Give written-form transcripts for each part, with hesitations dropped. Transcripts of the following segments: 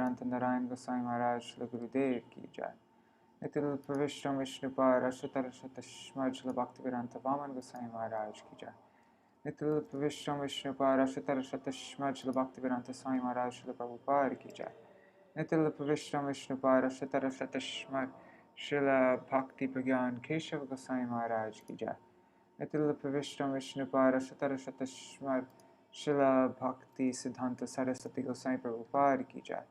नारायण गोसाई महाराज श्री गुरुदेव की जय। नितिल प्रविष्ट विष्णुपाद अशतर शतस्मर श्री भक्तिवेदांत वामन गोसाई महाराज की जय। नितिल प्रविष्ट विष्णुपाद अशतर शतस्मर श्री भक्तिवेदांत स्वामी महाराज श्री प्रभुपाद की जय। नितिल प्रविष्ट विष्णुपाद अशतर शतस्मर श्री भक्ति प्रज्ञान केशव गोसाई महाराज की जय। नितिल प्रविष्ट विष्णुपाद अशतर शतस्मर श्री भक्ति सिद्धांत सरस्वती गोसाई प्रभुपाद की जय।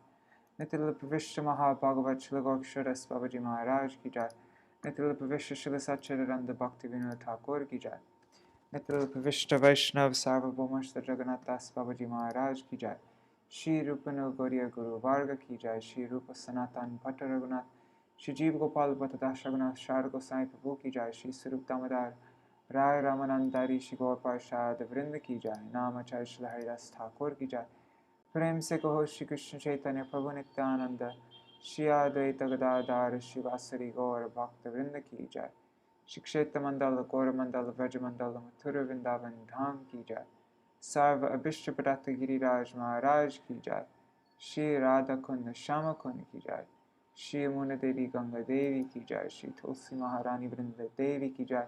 नितिल प्रविष्ट महाभागवत श्री गोक्षरस बाबाजी महाराज की जय। नितिल प्रविष्ट श्री सच्चिदानंद भक्ति विनोद ठाकुर की जय। नितिल प्रविष्ट वैष्णव सार्वभौम जगन्नाथ दास बाबाजी महाराज की जय। श्री रूप गौरिया गुरु वर्ग की जय। श्री रूप सनातन भट्ट रघुनाथ श्री जीव गोपाल भट्ट दास रघुनाथ शार गोसाई प्रभु की जय। श्री स्वरूप दामोदर राय रामानंदारी श्री गौर पार्षद वृंद की जय। नामाचार्य श्री हरिदास ठाकुर की जय। प्रेम से कहो श्री कृष्ण चैतन्य प्रभु नित्यानंद श्री अद्वैत गदाधर शिवासरी गौर भक्त वृंद की जय। श्री क्षेत्र मंडल गौर मंडल व्रज मंडल मथुर वृंदावन धाम की जय। सर्व अभिष्ट प्रदत्त गिरिराज महाराज की जय। श्री राधा कुंड श्याम कुंड की जय। श्री मुन देवी गंगा देवी की जय। श्री तुलसी महारानी वृंद देवी की जय।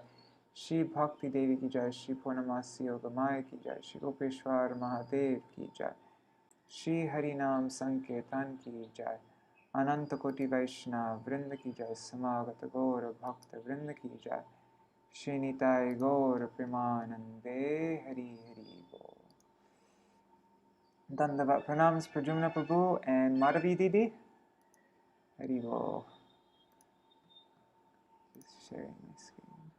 श्री भक्ति देवी की जय। श्री पूर्णमासी योगमाया की जय। श्री गोपेश्वर महादेव की जय। श्री हरि नाम संकीर्तन की जय। अनंत कोटि वैष्णव वृंद की जय। समागत गौर भक्त वृंद की जय। श्री निताय गौर प्रेमानंदे हरि हरि बोल। Dandava pranams Prajumna Prabhu and Madhavi Didi. Hari Bol. Just sharing my screen.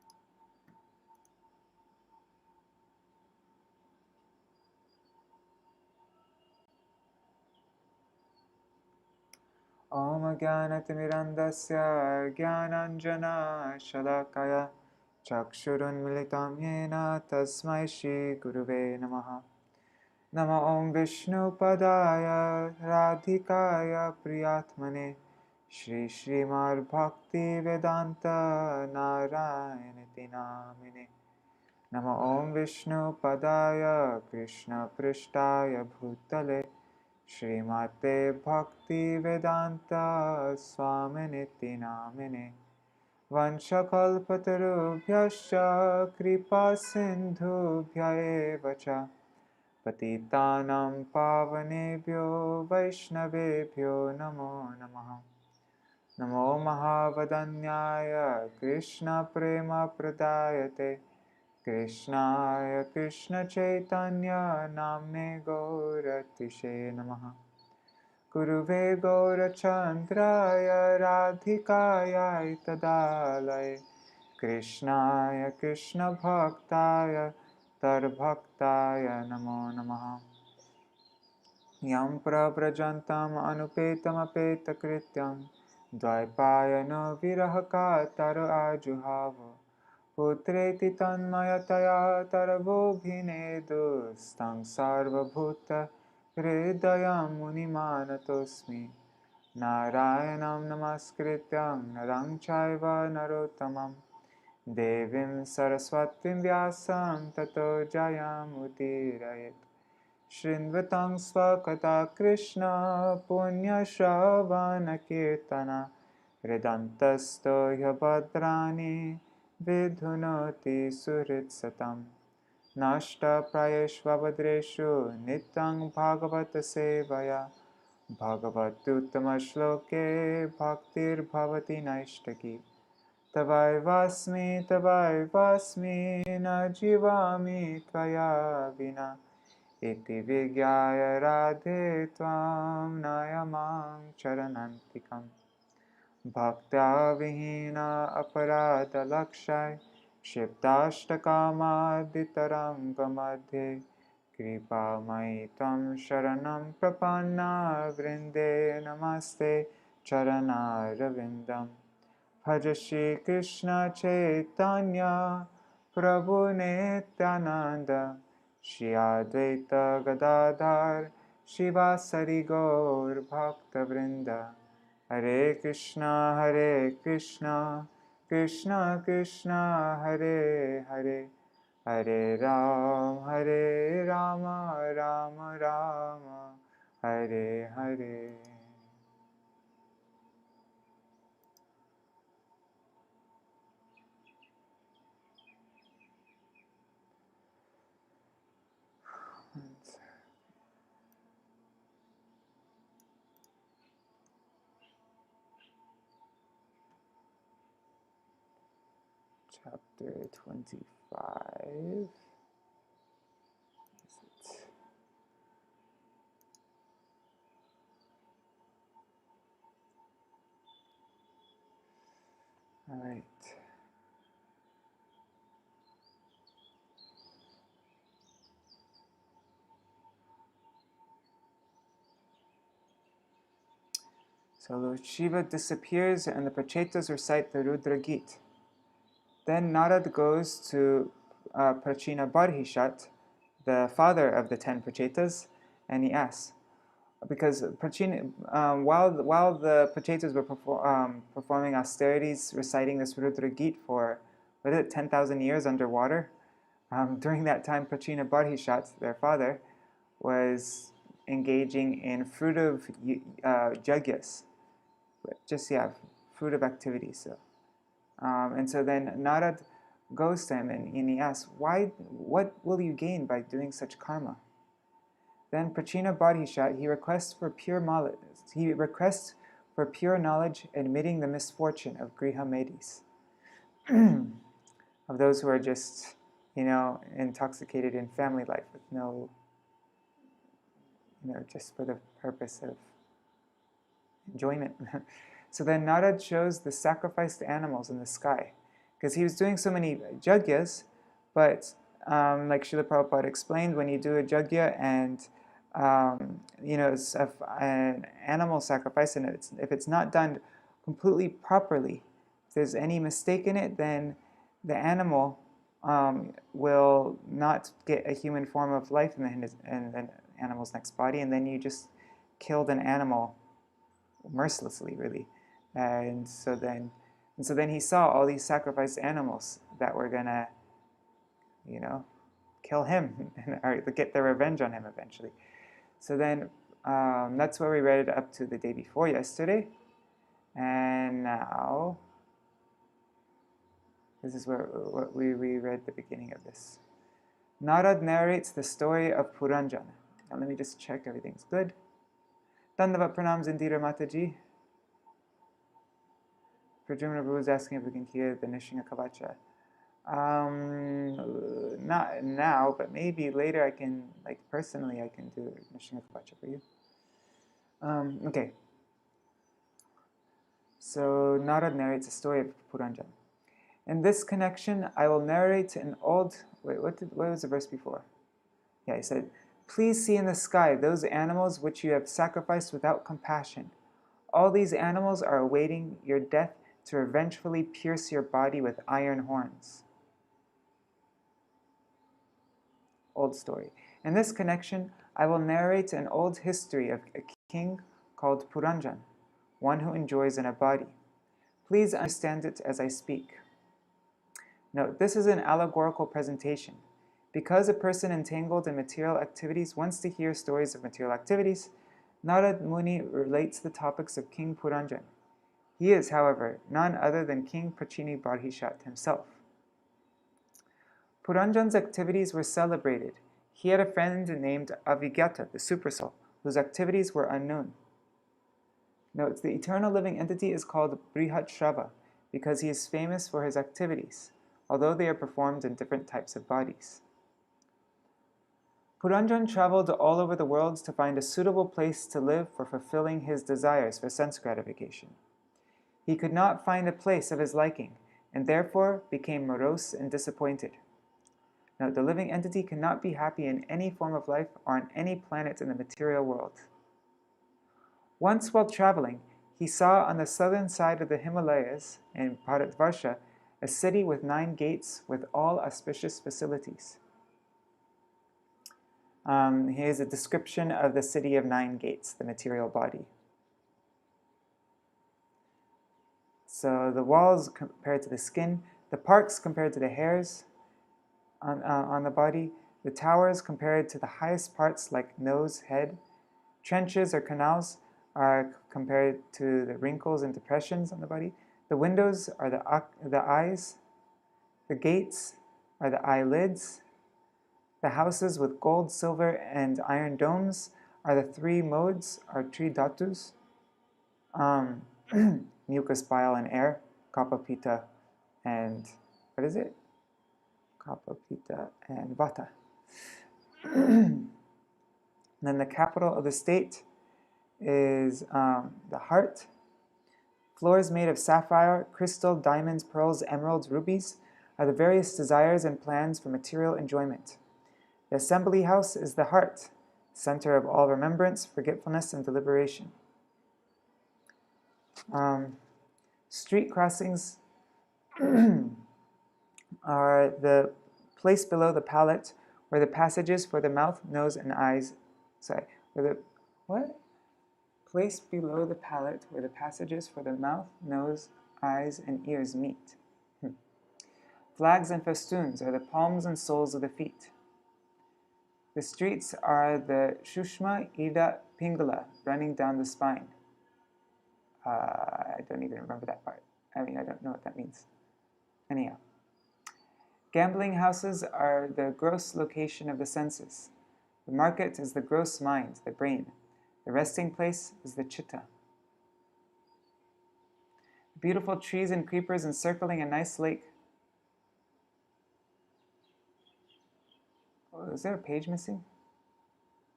Om Jnanatimirandasya Jnananjana Shalakaya Chakshurun Militam Yena Tasmai Shri Guruve Namaha. Nama Om Vishnu Padaya Radhikaya Priyatmane Shri Śrīmad-Bhāgavatam Narayana Namine. Nama Om Vishnu Padaya Krishna Prishtaya Bhutale Śrīmate Bhaktivedanta Swaminiti Namine. Vanchakalpatarubhyascha kripa sindhubhya eva cha patitanam pavanebhyo vaishnavebhyo namo namaha. Namo Mahavadanyaya Krishna Prema Pradayate Krishnaya Krishna Chaitanya Namne Gauratishe Namaha. Guruve Gaurachandraya Radhikaya Itadalaye Krishnaya Krishna Bhaktaya Tarbhaktaya Namo Namaha. Yam prabrajantam anupetam apetakrityam Dvaipayano virahaka taro ajuhavo Putreti tanmayataya tarabhobhinedu Stang sarvabhuta hridayam munimanatosmi Narayanam namaskrityam narang chaiva narottamam Devim saraswatim vyasam tato jayam udirayet Shrinvatang svakata Krishna punya shravana kirtana Hridantasto yabhadrani vidhunoti suhrit satam Nashta prayeshvabhadreshu nityang bhagavata sevaya Bhagavatuttama shloke bhaktir bhavati naishtaki Tavaivasmi na jivami tvaya vina Iti vigyaya radhe tvam nayamam charanantikam Bhaktya vihina aparadha lakshay Shiptashtakama madhe Kripa mai tvam sharanam prapanna vrinde namaste charana ravindam Bhaja Shri Krishna Chaitanya Prabhu Nityananda Shri Advaita Gadadhar Shivasari Gaur Bhakta Vrinda Hare Krishna Krishna Krishna Hare Hare Hare Rama Rama Rama Hare Hare chapter 25. All right. So Lord Shiva disappears and the Prachetas recite the Rudra Gita. Then Narad goes to Praṛtti-mārga, the father of the 10 Prachetas, and he asks, because while the Prachetas were performing austerities, reciting this Rudra Gita for, 10,000 years underwater, during that time Praṛtti-mārga, their father, was engaging in fruitive yagyas, fruitive activities. And so then Narad goes to him and he asks, what will you gain by doing such karma? Then Praṛtti-mārga, he requests for pure knowledge, admitting the misfortune of griha medis, of those who are just, intoxicated in family life with no, just for the purpose of enjoyment. So then Narad shows the sacrificed animals in the sky, because he was doing so many yagyas, but like Srila Prabhupada explained, when you do a yagya and it's an animal sacrifice, and if it's not done completely properly, if there's any mistake in it, then the animal will not get a human form of life in the animal's next body, and then you just killed an animal mercilessly, really. And so then he saw all these sacrificed animals that were gonna, kill him or get their revenge on him eventually. So then that's where we read it up to the day before yesterday, and now this is what we read the beginning of this. Narad narrates the story of Purañjana. Now let me just check everything's good. Dandavat pranams Indira Mataji. Pradjumna Prabhu is asking if we can hear the Nishinga Kavacha. Not now, but maybe later I can, personally, I can do Nishinga Kavacha for you. Okay. So Narad narrates the story of Puranja. In this connection, I will narrate an old... Wait, what was the verse before? Yeah, he said, "Please see in the sky those animals which you have sacrificed without compassion. All these animals are awaiting your death to revengefully pierce your body with iron horns." Old story. In this connection, I will narrate an old history of a king called Puranja, one who enjoys in a body. Please understand it as I speak. Note, this is an allegorical presentation. Because a person entangled in material activities wants to hear stories of material activities, Narad Muni relates the topics of King Puranja. He is, however, none other than King Praṛtti-mārga himself. Puranjan's activities were celebrated. He had a friend named Avigyata, the Supersoul, whose activities were unknown. Note, the eternal living entity is called Brihat-Shrava because he is famous for his activities, although they are performed in different types of bodies. Puranjan traveled all over the world to find a suitable place to live for fulfilling his desires for sense gratification. He could not find a place of his liking, and therefore became morose and disappointed. Now, the living entity cannot be happy in any form of life or on any planet in the material world. Once while traveling, he saw on the southern side of the Himalayas, in Bharatvarsha, a city with 9 gates with all auspicious facilities. Here's a description of the city of 9 gates, the material body. So the walls compared to the skin, the parks compared to the hairs on the body, the towers compared to the highest parts like nose, head, trenches or canals are compared to the wrinkles and depressions on the body, the windows are the eyes, the gates are the eyelids, the houses with gold, silver, and iron domes are the 3 modes, are 3 dhatus, mucus, bile, and air, kapha, pitta, and what is it? Kapha, Pitta, and Vata. Then the capital of the state is the heart. Floors made of sapphire, crystal, diamonds, pearls, emeralds, rubies are the various desires and plans for material enjoyment. The assembly house is the heart, center of all remembrance, forgetfulness, and deliberation. Street crossings are the place below the palate where the passages for the mouth, nose, and eyes, Place below the palate where the passages for the mouth, nose, eyes, and ears meet. Flags and festoons are the palms and soles of the feet. The streets are the Shushma, Ida, Pingala, running down the spine. I don't even remember that part. I don't know what that means. Anyhow. Gambling houses are the gross location of the senses. The market is the gross mind, the brain. The resting place is the chitta. Beautiful trees and creepers encircling a nice lake. Oh, is there a page missing?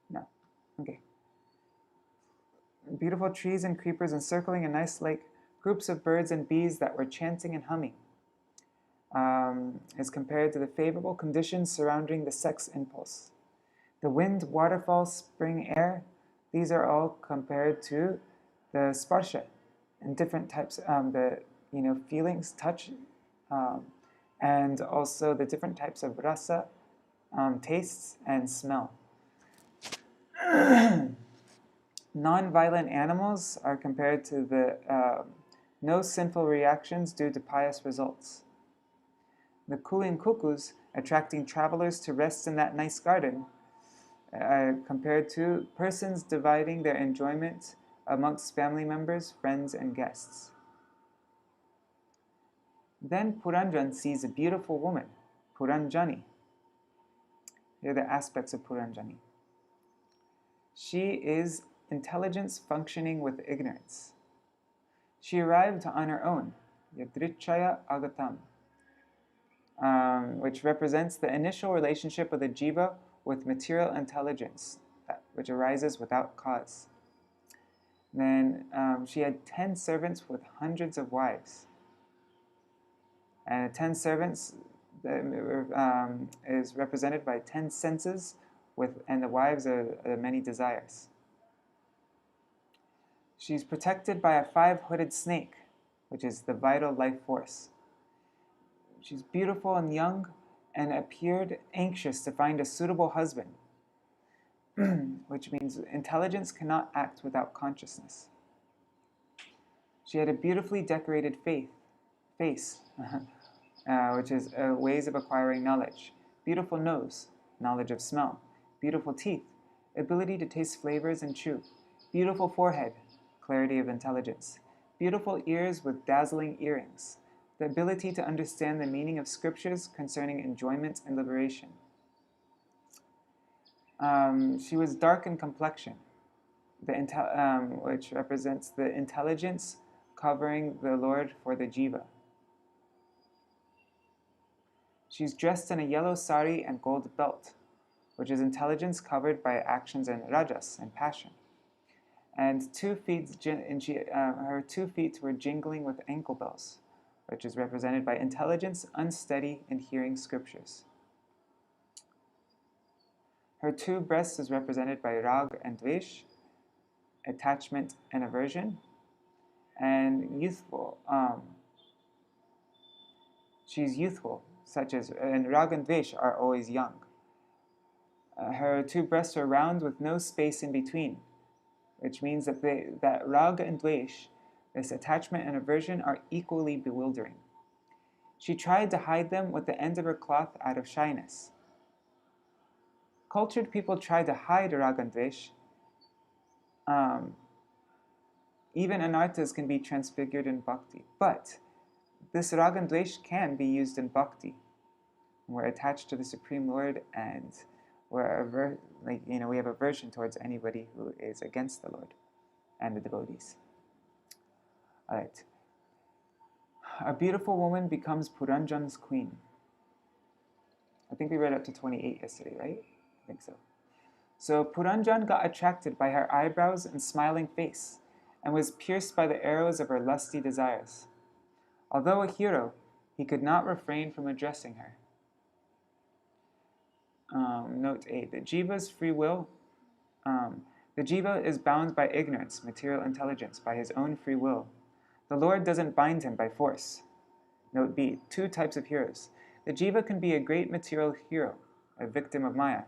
No. Okay. Beautiful trees and creepers encircling a nice lake. Groups of birds and bees that were chanting and humming. Is compared to the favorable conditions surrounding the sex impulse. The wind, waterfall, spring air, these are all compared to the sparsha and different types, feelings, touch, and also the different types of rasa, tastes, and smell. Non-violent animals are compared to the no sinful reactions due to pious results. The cooing cuckoos, attracting travelers to rest in that nice garden, compared to persons dividing their enjoyment amongst family members, friends, and guests. Then Purañjana sees a beautiful woman, Purañjanī. Here are the aspects of Purañjanī. She is intelligence functioning with ignorance. She arrived on her own, yadrichaya agatam, which represents the initial relationship of the jiva with material intelligence, which arises without cause. Then she had 10 servants with hundreds of wives. And 10 servants is represented by 10 senses, and the wives are many desires. She's protected by a 5-hooded snake, which is the vital life force. She's beautiful and young, and appeared anxious to find a suitable husband, which means intelligence cannot act without consciousness. She had a beautifully decorated face, which is ways of acquiring knowledge. Beautiful nose, knowledge of smell. Beautiful teeth, ability to taste flavors and chew. Beautiful forehead, clarity of intelligence. Beautiful ears with dazzling earrings. The ability to understand the meaning of scriptures concerning enjoyment and liberation. She was dark in complexion, which represents the intelligence covering the Lord for the jiva. She's dressed in a yellow sari and gold belt, which is intelligence covered by actions and rajas and passion. And her 2 feet were jingling with ankle bells, which is represented by intelligence unsteady in hearing scriptures. Her 2 breasts is represented by rag and dvesh, attachment and aversion, and youthful. She's youthful, and rag and dvesh are always young. Her 2 breasts are round with no space in between, which means that rag and dvesh, this attachment and aversion, are equally bewildering. She tried to hide them with the end of her cloth out of shyness. Cultured people try to hide rag and dvesh. Even anarthas can be transfigured in bhakti, but this rag and dvesh can be used in bhakti. We're attached to the Supreme Lord, and we have aversion towards anybody who is against the Lord and the devotees. All right. A beautiful woman becomes Puranjan's queen. I think we read up to 28 yesterday, right? I think so. So Purañjan got attracted by her eyebrows and smiling face, and was pierced by the arrows of her lusty desires. Although a hero, he could not refrain from addressing her. Note 8. The jiva's free will. The jiva is bound by ignorance, material intelligence, by his own free will. The Lord doesn't bind him by force. Note B. Two types of heroes. The jiva can be a great material hero, a victim of Maya,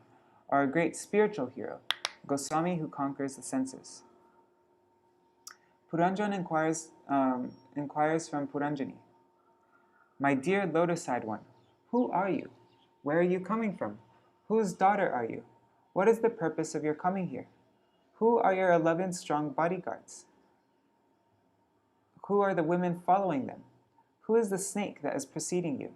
or a great spiritual hero, Goswami who conquers the senses. Purañjan inquires from Purañjanī, "My dear lotus-eyed one, who are you? Where are you coming from? Whose daughter are you? What is the purpose of your coming here? Who are your 11 strong bodyguards? Who are the women following them? Who is the snake that is preceding you?"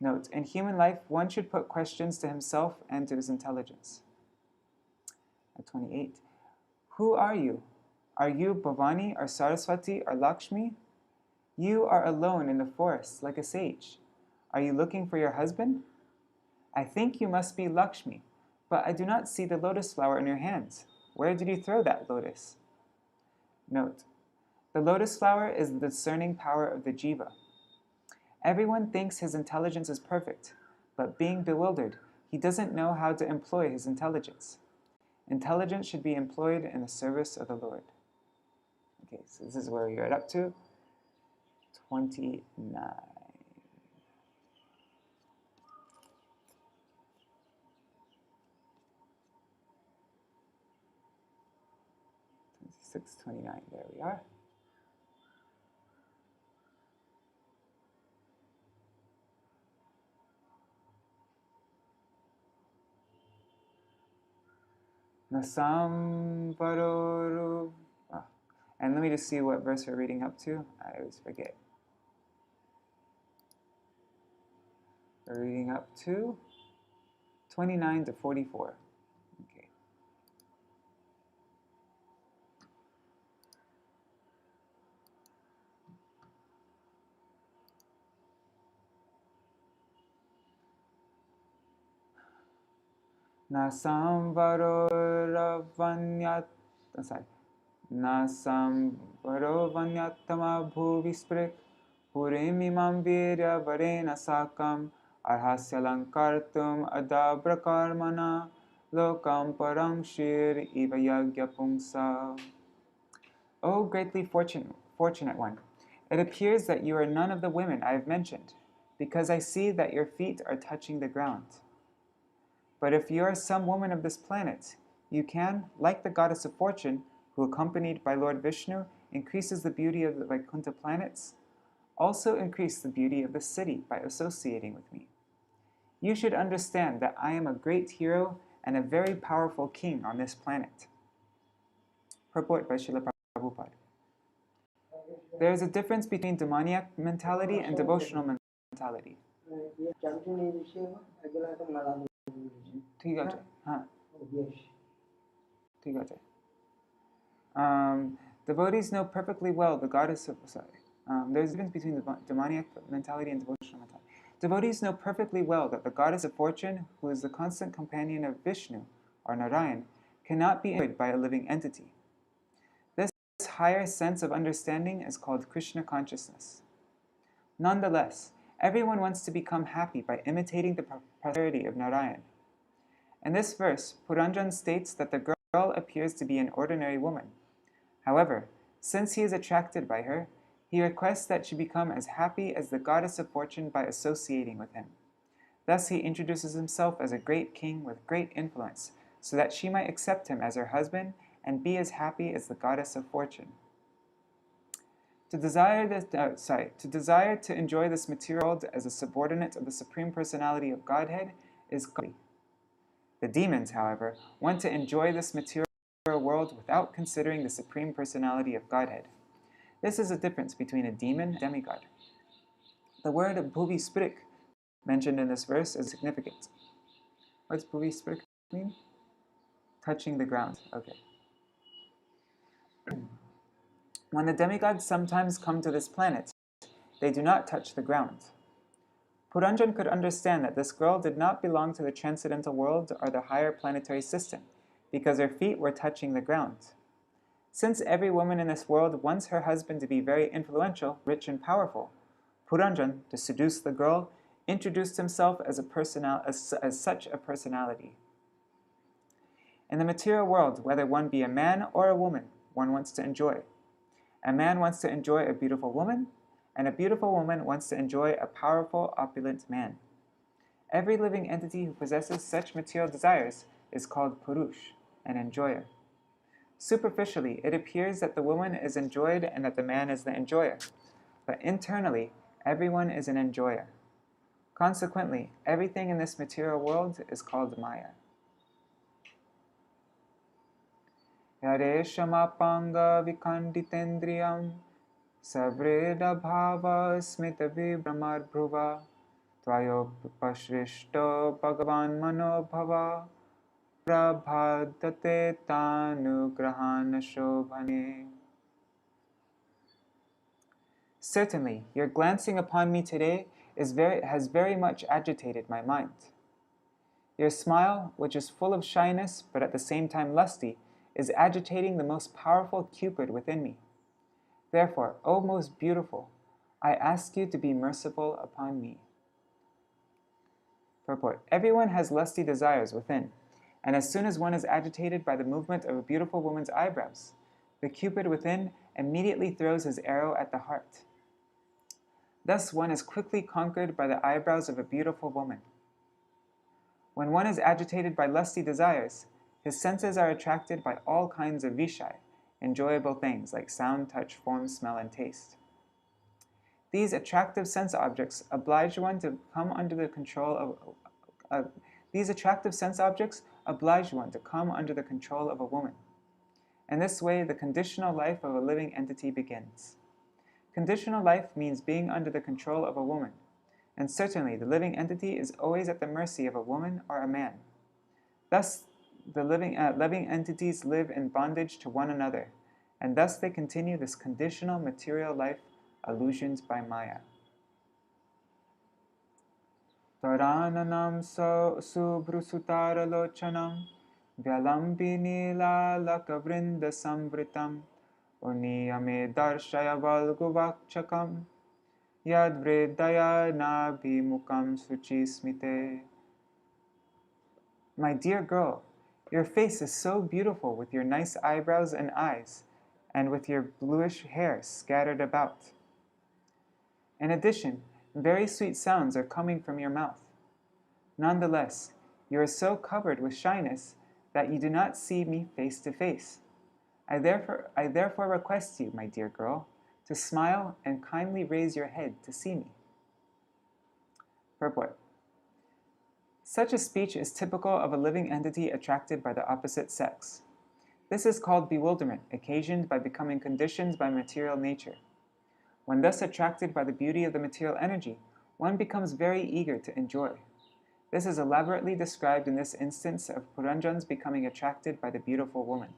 Note, in human life, one should put questions to himself and to his intelligence. At 28, who are you? Are you Bhavani or Saraswati or Lakshmi? You are alone in the forest like a sage. Are you looking for your husband? I think you must be Lakshmi, but I do not see the lotus flower in your hands. Where did you throw that lotus? Note, the lotus flower is the discerning power of the jiva. Everyone thinks his intelligence is perfect, but being bewildered, he doesn't know how to employ his intelligence. Intelligence should be employed in the service of the Lord. Okay, so this is where you're up to. 29. 29, there we are. Nasamvaroru. And let me just see what verse we're reading up to. I always forget. We're reading up to 29 to 44. Okay. Nasamvaroravanyat. Nasamvarovanyatama bhuvisprik purimimam virya varena sakam arhasyalankartum adabrakarmana lokam parang shir ivayagya pungsa. O greatly fortunate one, it appears that you are none of the women I have mentioned, because I see that your feet are touching the ground. But if you are some woman of this planet, you can, like the goddess of fortune, who accompanied by Lord Vishnu increases the beauty of the Vaikuntha planets, also increase the beauty of the city by associating with me. You should understand that I am a great hero and a very powerful king on this planet. Purport by Srila Prabhupada. There is a difference between demoniac mentality and devotional mentality. Devotees know perfectly well the goddess of... there's a difference between the demoniac mentality and devotional mentality. Devotees know perfectly well that the goddess of fortune, who is the constant companion of Vishnu, or Narayan, cannot be enjoyed by a living entity. This higher sense of understanding is called Krishna consciousness. Nonetheless, everyone wants to become happy by imitating the prosperity of Narayan. In this verse, Purañjan states that the girl appears to be an ordinary woman. However, since he is attracted by her, he requests that she become as happy as the goddess of fortune by associating with him. Thus he introduces himself as a great king with great influence, so that she might accept him as her husband and be as happy as the goddess of fortune. To desire to enjoy this material world as a subordinate of the Supreme Personality of Godhead is godly. The demons, however, want to enjoy this material world without considering the Supreme Personality of Godhead. This is a difference between a demon and a demigod. The word bhuvi-sprik mentioned in this verse is significant. What does bhuvi-sprik mean? Touching the ground. Okay. When the demigods sometimes come to this planet, they do not touch the ground. Purañjana could understand that this girl did not belong to the transcendental world or the higher planetary system, because her feet were touching the ground. Since every woman in this world wants her husband to be very influential, rich, and powerful, Purañjana, to seduce the girl, introduced himself as such a personality. In the material world, whether one be a man or a woman, one wants to enjoy. A man wants to enjoy a beautiful woman, and a beautiful woman wants to enjoy a powerful, opulent man. Every living entity who possesses such material desires is called Purush, an enjoyer. Superficially, it appears that the woman is enjoyed and that the man is the enjoyer, but internally, everyone is an enjoyer. Consequently, everything in this material world is called Maya. Yareshamapanga vikanditendriyam savreda bhava smita vibramar bhruva tvayopashrishto bhagavan manobhava prabhadate tanugrahana shobhane. Certainly, your glancing upon me today has very much agitated my mind. Your smile, which is full of shyness but at the same time lusty, is agitating the most powerful Cupid within me. Therefore, O most beautiful, I ask you to be merciful upon me. Purport: everyone has lusty desires within, and as soon as one is agitated by the movement of a beautiful woman's eyebrows, the Cupid within immediately throws his arrow at the heart. Thus one is quickly conquered by the eyebrows of a beautiful woman. When one is agitated by lusty desires, his senses are attracted by all kinds of vishai, enjoyable things like sound, touch, form, smell, and taste. These attractive sense objects oblige one to come under the control of a woman. In this way, the conditional life of a living entity begins. Conditional life means being under the control of a woman, and certainly the living entity is always at the mercy of a woman or a man. Thus, the living entities live in bondage to one another, and thus they continue this conditional material life illusioned by Maya. Tarananam subhrusutara lochanam vyalambinila lakavrinda samvritam uniyame darshaya valguvakchakam yadvridaya nabhimukam suchismite. My dear girl, your face is so beautiful with your nice eyebrows and eyes, and with your bluish hair scattered about. In addition, very sweet sounds are coming from your mouth. Nonetheless, you are so covered with shyness that you do not see me face to face. I therefore request you, my dear girl, to smile and kindly raise your head to see me. Purport: such a speech is typical of a living entity attracted by the opposite sex. This is called bewilderment, occasioned by becoming conditioned by material nature. When thus attracted by the beauty of the material energy, one becomes very eager to enjoy. This is elaborately described in this instance of Purañjana's becoming attracted by the beautiful woman.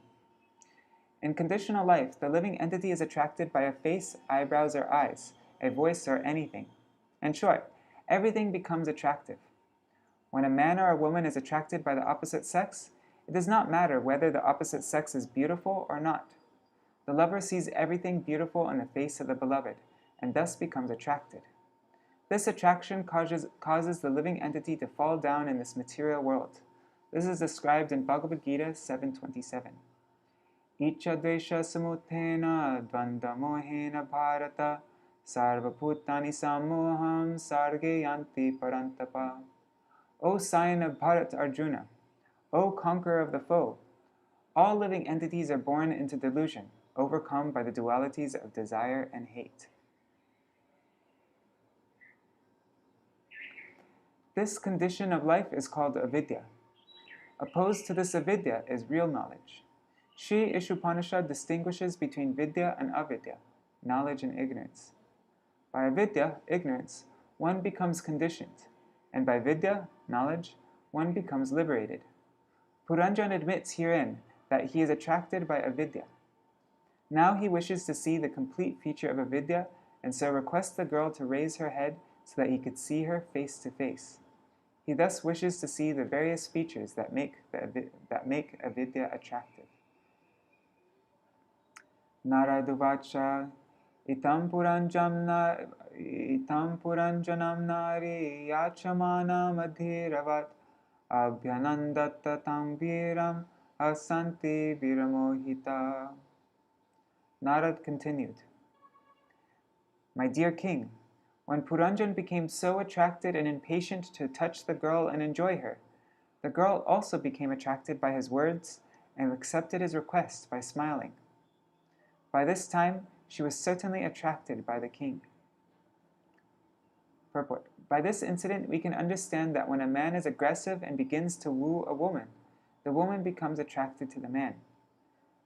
In conditional life, the living entity is attracted by a face, eyebrows, or eyes, a voice, or anything. In short, everything becomes attractive. When a man or a woman is attracted by the opposite sex, it does not matter whether the opposite sex is beautiful or not. The lover sees everything beautiful in the face of the beloved, and thus becomes attracted. This attraction causes the living entity to fall down in this material world. This is described in Bhagavad Gita 7.27. Icha dvesha samuthena dvanda mohena bharata sarva bhutani samoham sarge yanti parantapa. O sign of Bharat Arjuna, O conqueror of the foe, all living entities are born into delusion, overcome by the dualities of desire and hate. This condition of life is called avidya. Opposed to this avidya is real knowledge. Sri Ishupanishad distinguishes between vidya and avidya, knowledge and ignorance. By avidya, ignorance, one becomes conditioned, and by vidya, knowledge, one becomes liberated. Purañjana admits herein that he is attracted by avidya. Now he wishes to see the complete feature of avidya and so requests the girl to raise her head so that he could see her face to face. He thus wishes to see the various features that make avidya attractive. Naraduvacha itam puranjanam nari yachamana madhiravat abhyanandatta tam viram asanti viramohita. Narad continued, "My dear king, when Purañjana became so attracted and impatient to touch the girl and enjoy her, the girl also became attracted by his words and accepted his request by smiling. By this time, she was certainly attracted by the king." Purport. By this incident, we can understand that when a man is aggressive and begins to woo a woman, the woman becomes attracted to the man.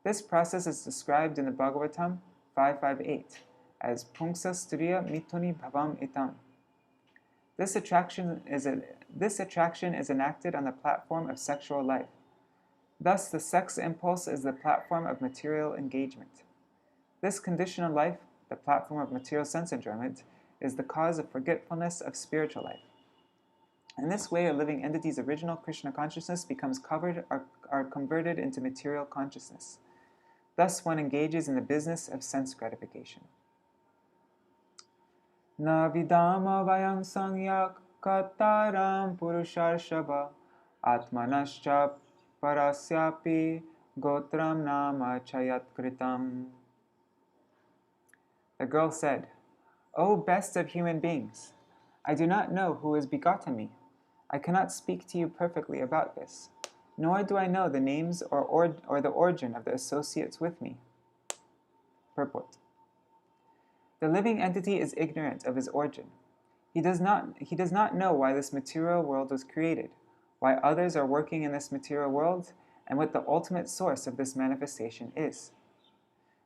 This process is described in the Bhagavatam 5.5.8 as Pungsa Striya Mituni Bhavam Itam. This attraction is enacted on the platform of sexual life. Thus, the sex impulse is the platform of material engagement. This conditional life, the platform of material sense enjoyment, is the cause of forgetfulness of spiritual life. In this way, a living entity's original Krishna consciousness becomes converted into material consciousness. Thus, one engages in the business of sense gratification. Na vidama vayam sangyak kataram purusharshava atmanascha parasyapi gotram nama chayat kritam. The girl said, "O best of human beings, I do not know who has begotten me. I cannot speak to you perfectly about this, nor do I know the names or the origin of the associates with me." Purport. The living entity is ignorant of his origin. He does not know why this material world was created, why others are working in this material world, and what the ultimate source of this manifestation is.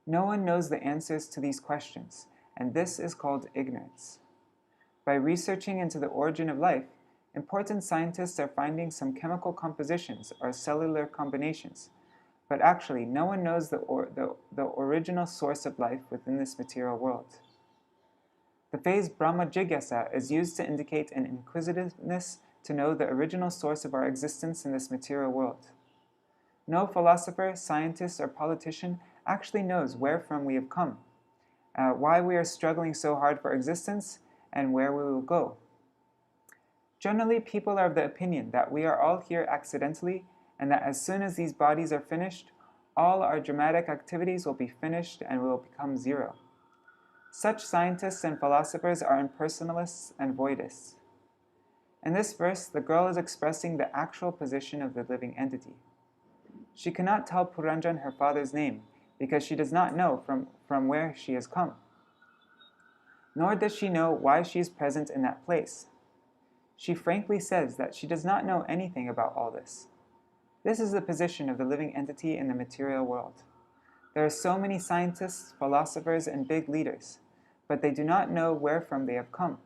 No one knows the answers to these questions, and this is called ignorance. By researching into the origin of life, important scientists are finding some chemical compositions or cellular combinations, but actually no one knows the original source of life within this material world. The phrase Brahma Jigyasa is used to indicate an inquisitiveness to know the original source of our existence in this material world. No philosopher, scientist, or politician actually knows where from we have come, why we are struggling so hard for existence, and where we will go. Generally, people are of the opinion that we are all here accidentally, and that as soon as these bodies are finished, all our dramatic activities will be finished and will become zero. Such scientists and philosophers are impersonalists and voidists. In this verse, the girl is expressing the actual position of the living entity. She cannot tell Purañjana her father's name because she does not know from where she has come. Nor does she know why she is present in that place. She frankly says that she does not know anything about all this. This is the position of the living entity in the material world. There are so many scientists, philosophers, and big leaders, but they do not know where from they have come,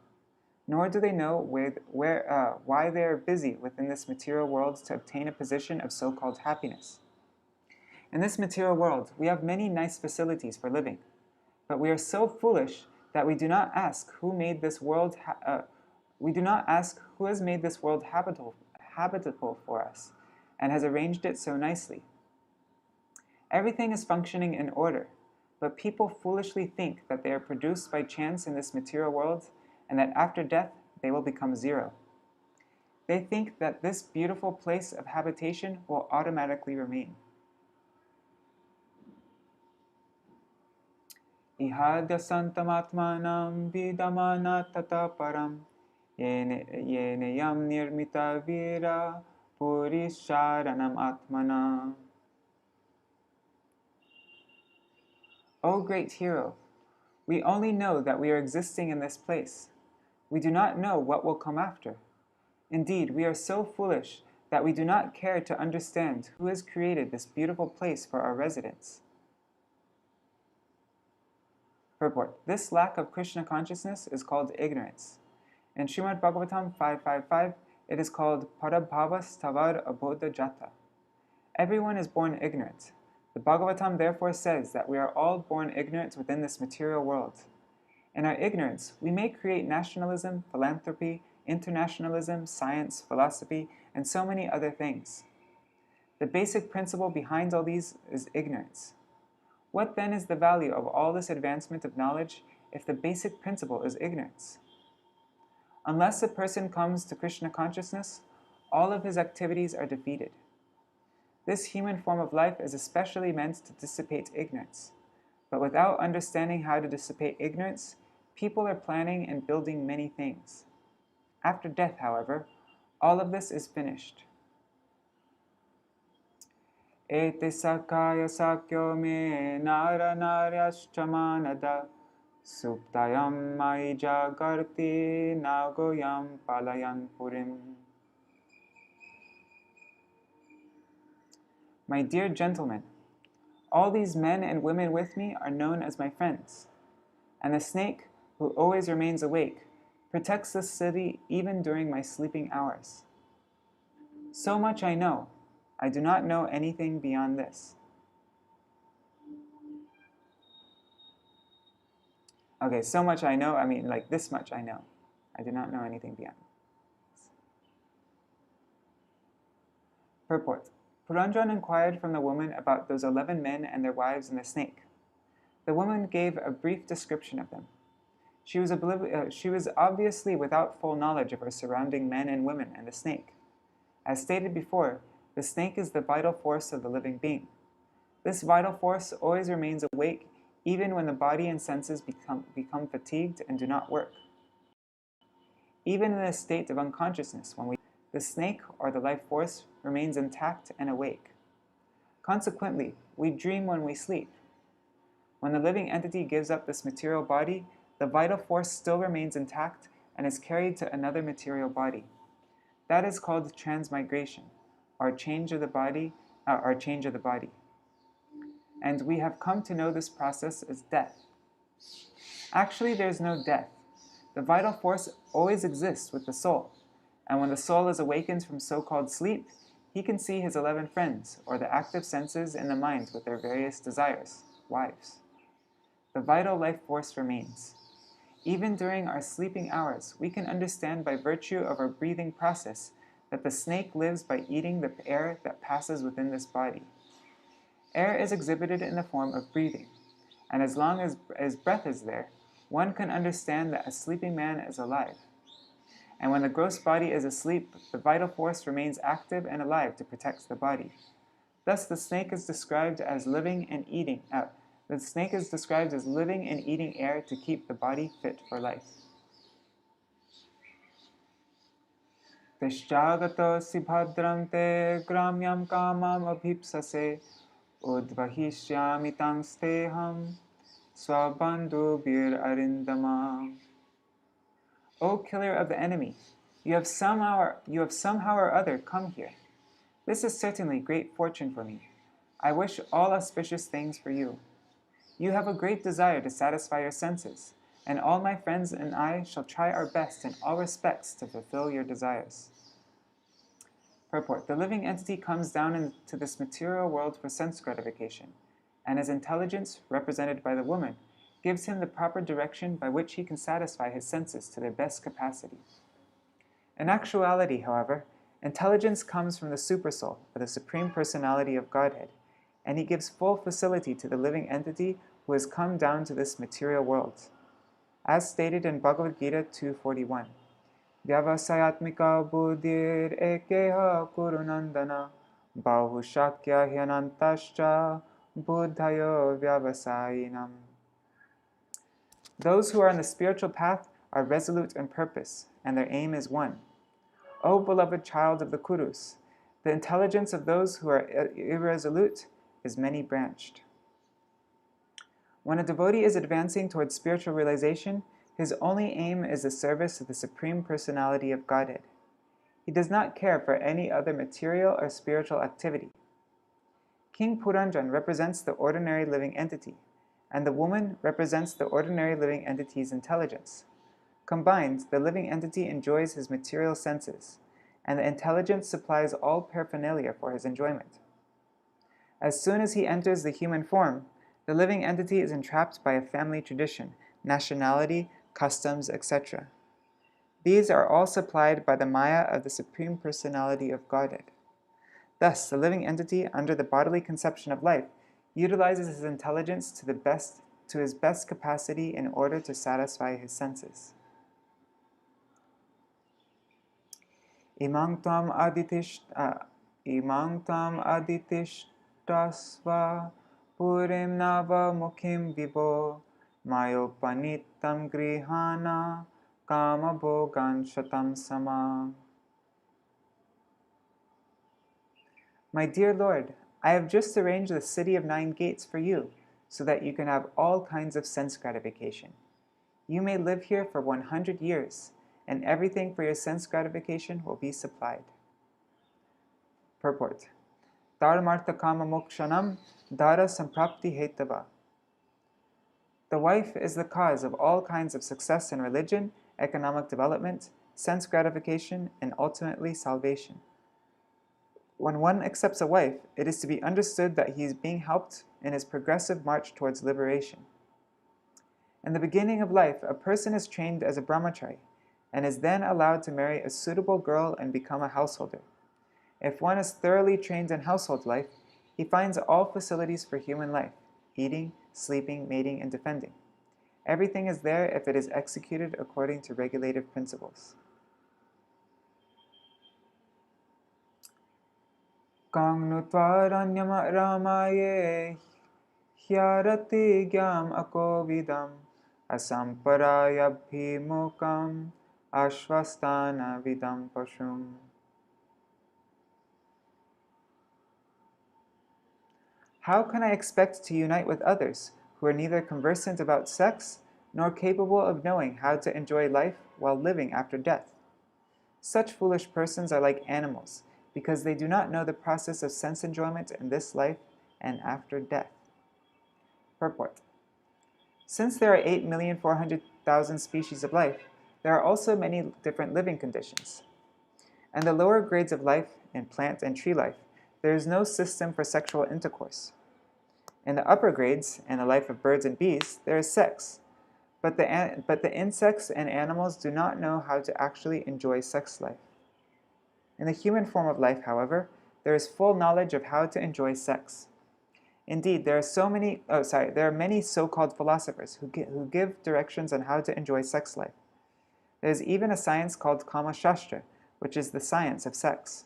nor do they know why they are busy within this material world to obtain a position of so-called happiness. In this material world, we have many nice facilities for living, but we are so foolish that we do not ask who made this world. We do not ask who has made this world habitable for us and has arranged it so nicely. Everything is functioning in order, but people foolishly think that they are produced by chance in this material world and that after death they will become zero. They think that this beautiful place of habitation will automatically remain. Ihadya santamatmanam vidamana tata param yeneyam nirmita vira purisharanam atmana. O great hero, we only know that we are existing in this place. We do not know what will come after. Indeed, we are so foolish that we do not care to understand who has created this beautiful place for our residence. Purport. This lack of Krishna consciousness is called ignorance. In Śrīmad-Bhāgavatam 5.5.5, it is called Parabhavas Tavar Abodha Jata. Everyone is born ignorant. The Bhagavatam therefore says that we are all born ignorant within this material world. In our ignorance, we may create nationalism, philanthropy, internationalism, science, philosophy, and so many other things. The basic principle behind all these is ignorance. What then is the value of all this advancement of knowledge if the basic principle is ignorance? Unless a person comes to Krishna consciousness, all of his activities are defeated. This human form of life is especially meant to dissipate ignorance. But without understanding how to dissipate ignorance, people are planning and building many things. After death, however, all of this is finished. Ete sakaya sakyo me nara naryashchamanada suptayam mai jagarti nagoyam palayan purim. My dear gentlemen, all these men and women with me are known as my friends, and the snake, who always remains awake, protects this city even during my sleeping hours. So much I know. I do not know anything beyond this. Okay, so much I know, I mean like this much I know. I do not know anything beyond this. Purport. Puranja inquired from the woman about those 11 men and their wives and the snake. The woman gave a brief description of them. She was obviously without full knowledge of her surrounding men and women and the snake. As stated before, the snake is the vital force of the living being. This vital force always remains awake even when the body and senses become fatigued and do not work. Even in a state of unconsciousness, the snake, or the life force, remains intact and awake. Consequently, we dream when we sleep. When the living entity gives up this material body, the vital force still remains intact and is carried to another material body. That is called transmigration, or change of the body. And we have come to know this process as death. Actually, there is no death. The vital force always exists with the soul, and when the soul is awakened from so-called sleep, he can see his 11 friends, or the active senses in the mind with their various desires, wives. The vital life force remains. Even during our sleeping hours, we can understand by virtue of our breathing process that the snake lives by eating the air that passes within this body. Air is exhibited in the form of breathing, and as long as breath is there, one can understand that a sleeping man is alive. And when the gross body is asleep, the vital force remains active and alive to protect the body. Thus, the snake is described as living and eating air to keep the body fit for life. Tishyagato sibhadram te gramyam kamam abhipsase udvahishyami tangsteham swabandhu bir arindama. O killer of the enemy, you have somehow or other come here. This is certainly great fortune for me. I wish all auspicious things for you. You have a great desire to satisfy your senses, and all my friends and I shall try our best in all respects to fulfill your desires. Purport. The living entity comes down into this material world for sense gratification, and his intelligence, represented by the woman, gives him the proper direction by which he can satisfy his senses to their best capacity. In actuality, however, intelligence comes from the Supersoul, or the Supreme Personality of Godhead, and he gives full facility to the living entity who has come down to this material world. As stated in Bhagavad Gita 2:41, Vyavasayatmika buddhir ekeha kurunandana bahu shakya hyanantascha buddhayo vyavasayinam. Those who are on the spiritual path are resolute in purpose, and their aim is one. O beloved child of the Kurus, the intelligence of those who are irresolute is many-branched. When a devotee is advancing towards spiritual realization, his only aim is the service of the Supreme Personality of Godhead. He does not care for any other material or spiritual activity. King Puranja represents the ordinary living entity, and the woman represents the ordinary living entity's intelligence. Combined, the living entity enjoys his material senses, and the intelligence supplies all paraphernalia for his enjoyment. As soon as he enters the human form, the living entity is entrapped by a family tradition, nationality, customs, etc. These are all supplied by the Maya of the Supreme Personality of Godhead. Thus, the living entity, under the bodily conception of life, utilizes his intelligence to his best capacity in order to satisfy his senses. Imang tam aditishtasva purim nava mukhim vibo mayopanitam grihana kama bhogan shatam sama. My dear Lord, I have just arranged the city of 9 gates for you, so that you can have all kinds of sense gratification. You may live here for 100 years, and everything for your sense gratification will be supplied. Purport. Dharmartha kama mokshanam dhara samprapti hetava. The wife is the cause of all kinds of success in religion, economic development, sense gratification, and ultimately salvation. When one accepts a wife, it is to be understood that he is being helped in his progressive march towards liberation. In the beginning of life, a person is trained as a brahmachari, and is then allowed to marry a suitable girl and become a householder. If one is thoroughly trained in household life, he finds all facilities for human life: eating, sleeping, mating, and defending. Everything is there if it is executed according to regulative principles. Kang nutvaranyam ramaye hyarati gyam akovidam asamparayabhimukam ashvastana vidam pashum. How can I expect to unite with others who are neither conversant about sex nor capable of knowing how to enjoy life while living after death? Such foolish persons are like animals, because they do not know the process of sense enjoyment in this life and after death. Purport. Since there are 8,400,000 species of life, there are also many different living conditions. In the lower grades of life, in plant and tree life, there is no system for sexual intercourse. In the upper grades, in the life of birds and bees, there is sex, but the insects and animals do not know how to actually enjoy sex life. In the human form of life, however, there is full knowledge of how to enjoy sex. Indeed, there are many so-called philosophers who give directions on how to enjoy sex life. There is even a science called Kama Shastra, which is the science of sex.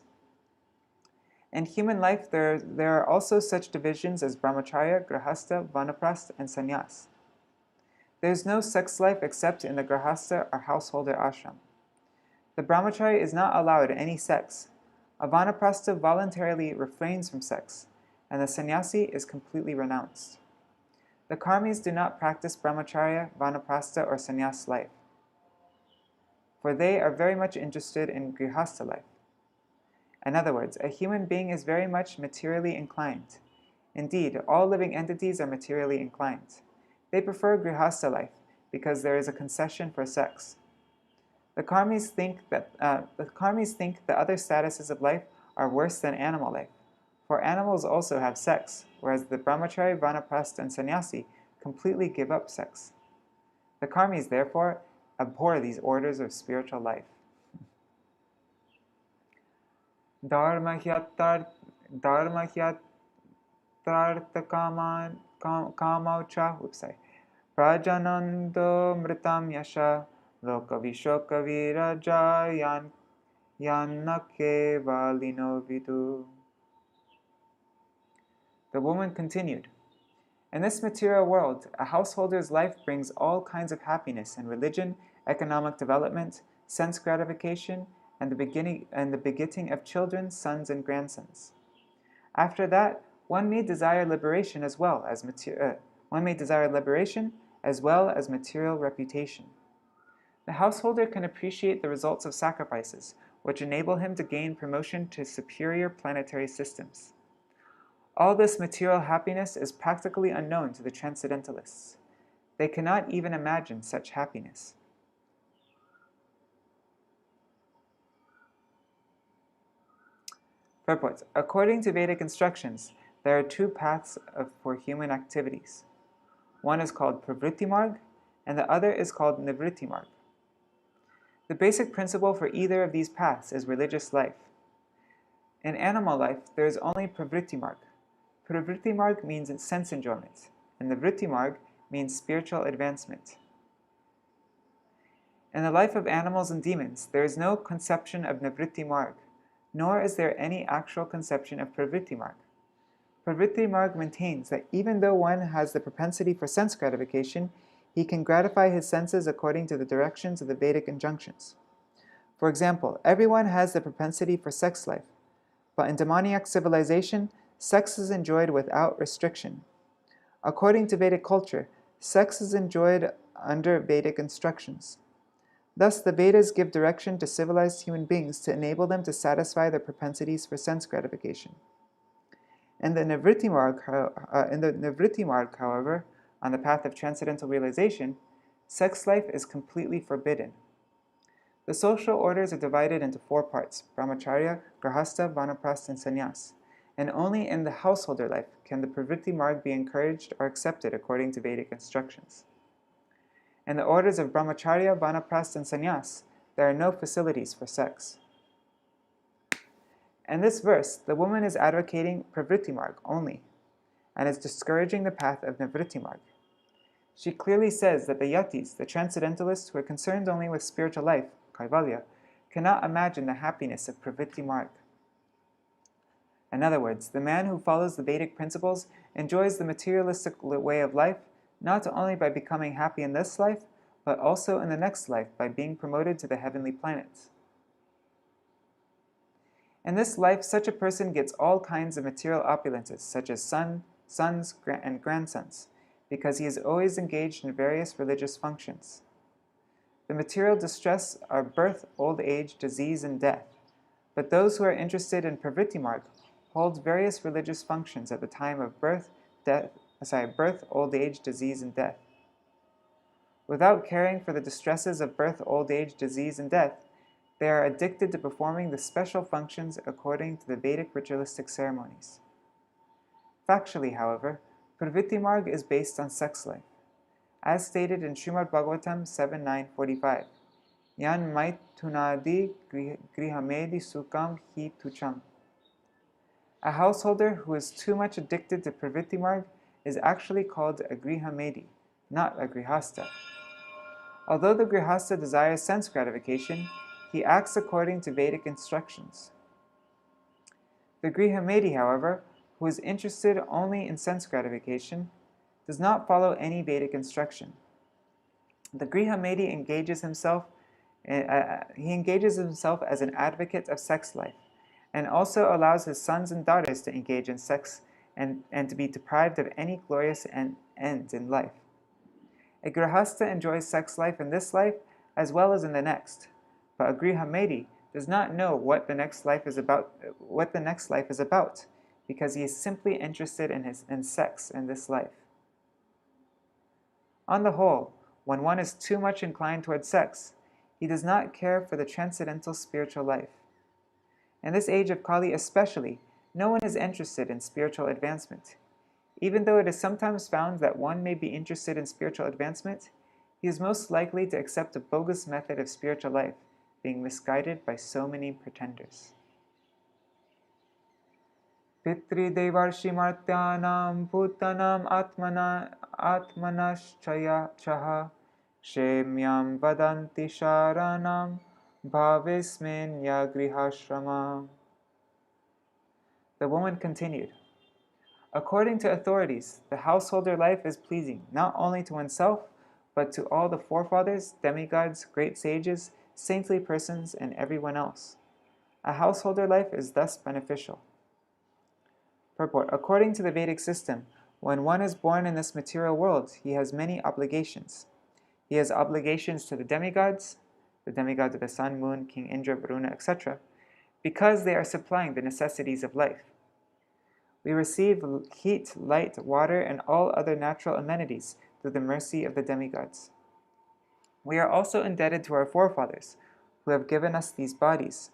In human life, there are also such divisions as brahmacharya, grahastha, vanaprastha, and sannyas. There is no sex life except in the grahastha or householder ashram. The brahmachari is not allowed any sex. A vanaprastha voluntarily refrains from sex, and the sannyasi is completely renounced. The karmis do not practice brahmacharya, vanaprastha, or sannyas life, for they are very much interested in grihastha life. In other words, a human being is very much materially inclined. Indeed, all living entities are materially inclined. They prefer grihastha life because there is a concession for sex. The karmis think the other statuses of life are worse than animal life, for animals also have sex, whereas the brahmachari, vanaprastha, and sannyasi completely give up sex. The karmis, therefore, abhor these orders of spiritual life. Dharma hyatartha kamaucha prajanando mritam yasha lokavishoka viraja yanake valino vidu. The woman continued, in this material world, a householder's life brings all kinds of happiness in religion, economic development, sense gratification, and the begetting of children, sons, and grandsons. After that, one may desire liberation as well as material reputation. The householder can appreciate the results of sacrifices, which enable him to gain promotion to superior planetary systems. All this material happiness is practically unknown to the transcendentalists. They cannot even imagine such happiness. Purport. According to Vedic instructions, there are 2 paths for human activities. One is called pravṛtti-mārga, and the other is called nivṛtti-mārga. The basic principle for either of these paths is religious life. In animal life, there is only pravṛtti-mārga. Pravṛtti-mārga means sense enjoyment, and nivṛtti-mārga means spiritual advancement. In the life of animals and demons, there is no conception of nivṛtti-mārga, nor is there any actual conception of pravṛtti-mārga. Pravṛtti-mārga maintains that even though one has the propensity for sense gratification, he can gratify his senses according to the directions of the Vedic injunctions. For example, everyone has the propensity for sex life, but in demoniac civilization, sex is enjoyed without restriction. According to Vedic culture, sex is enjoyed under Vedic instructions. Thus, the Vedas give direction to civilized human beings to enable them to satisfy their propensities for sense gratification. In the nivṛtti-mārga, however, on the path of transcendental realization, sex life is completely forbidden. The social orders are divided into 4 parts: brahmacharya, grahastha, vanaprastha, and sannyas, and only in the householder life can the pravṛtti-mārga be encouraged or accepted according to Vedic instructions. In the orders of brahmacharya, vanaprastha, and sannyas, there are no facilities for sex. In this verse, the woman is advocating pravṛtti-mārga only, and is discouraging the path of nivṛtti-mārga. She clearly says that the yatis, the transcendentalists who are concerned only with spiritual life, kaivalya, cannot imagine the happiness of pravṛtti-mārga. In other words, the man who follows the Vedic principles enjoys the materialistic way of life not only by becoming happy in this life, but also in the next life by being promoted to the heavenly planets. In this life, such a person gets all kinds of material opulences, such as sons, and grandsons, because he is always engaged in various religious functions. The material distress are birth, old age, disease, and death, but those who are interested in pravṛtti-mārga hold various religious functions at the time of birth, old age, disease, and death. Without caring for the distresses of birth, old age, disease, and death, they are addicted to performing the special functions according to the Vedic ritualistic ceremonies. Factually, however, pravṛtti-mārga is based on sex life. As stated in Śrīmad-Bhāgavatam 7.9.45, Yan maitunadi grihamedi sukam hi tucham. A householder who is too much addicted to pravṛtti-mārga is actually called a grihamedi, not a grihastha. Although the grihastha desires sense gratification, he acts according to Vedic instructions. The grihamedi, however, who is interested only in sense gratification, does not follow any Vedic instruction. The grihamedi engages himself as an advocate of sex life, and also allows his sons and daughters to engage in sex and to be deprived of any glorious end in life. A grihastha enjoys sex life in this life as well as in the next, but a grihamedi does not know what the next life is about, because he is simply interested in sex in this life. On the whole, when one is too much inclined toward sex, he does not care for the transcendental spiritual life. In this age of Kali especially, no one is interested in spiritual advancement. Even though it is sometimes found that one may be interested in spiritual advancement, he is most likely to accept a bogus method of spiritual life, being misguided by so many pretenders. Pitri-devarshi-martyanam bhutanam atmanashchaha shemyam vadanti sharanam bhavismenya grihashrama. The woman continued, according to authorities, the householder life is pleasing not only to oneself, but to all the forefathers, demigods, great sages, saintly persons, and everyone else. A householder life is thus beneficial. Purport. According to the Vedic system, when one is born in this material world, he has many obligations. He has obligations to the demigods of the sun, moon, King Indra, Varuna, etc., because they are supplying the necessities of life. We receive heat, light, water, and all other natural amenities through the mercy of the demigods. We are also indebted to our forefathers, who have given us these bodies: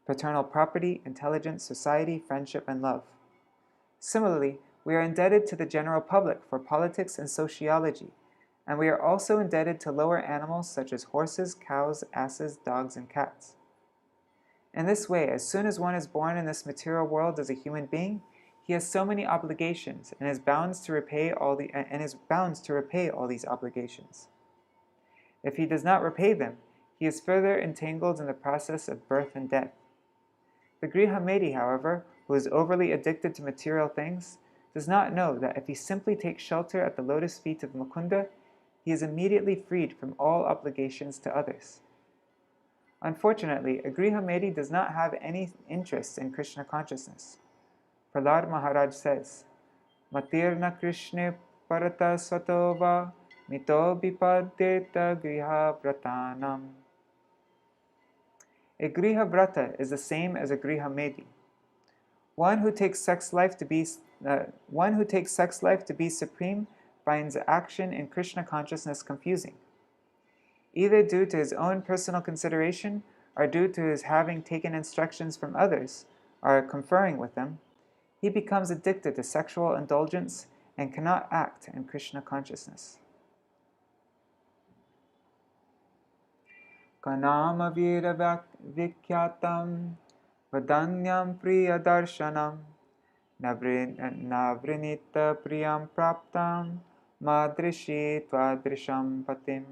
paternal property, intelligence, society, friendship, and love. Similarly, we are indebted to the general public for politics and sociology, and we are also indebted to lower animals such as horses, cows, asses, dogs, and cats. In this way, as soon as one is born in this material world as a human being, he has so many obligations and is bound to repay all these obligations. If he does not repay them, he is further entangled in the process of birth and death. The Grihamedi, however, who is overly addicted to material things, does not know that if he simply takes shelter at the lotus feet of Mukunda, he is immediately freed from all obligations to others. Unfortunately, a Grihamedi does not have any interest in Krishna consciousness. Prahlad Maharaj says, Matirna Krishna parata svatova mito bipadeta griha vratanam. A griha vrata is the same as a grihamedi. One who takes sex life to be supreme finds action in Krishna consciousness confusing. Either due to his own personal consideration or due to his having taken instructions from others or conferring with them, he becomes addicted to sexual indulgence and cannot act in Krishna consciousness. Kanama vira vikyatam vadanyam priya darshanam navrinita priyam praptam madrishi twadrisham patim.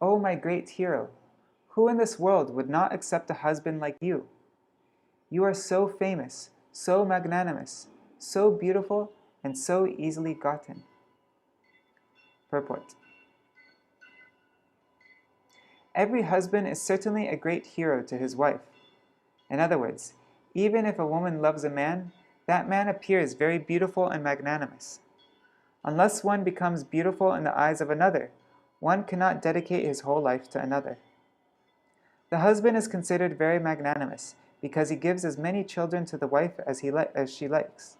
O my great hero, who in this world would not accept a husband like you? You are so famous, so magnanimous, so beautiful, and so easily gotten. Purport. Every husband is certainly a great hero to his wife. In other words, even if a woman loves a man, that man appears very beautiful and magnanimous. Unless one becomes beautiful in the eyes of another, one cannot dedicate his whole life to another. The husband is considered very magnanimous because he gives as many children to the wife as she likes.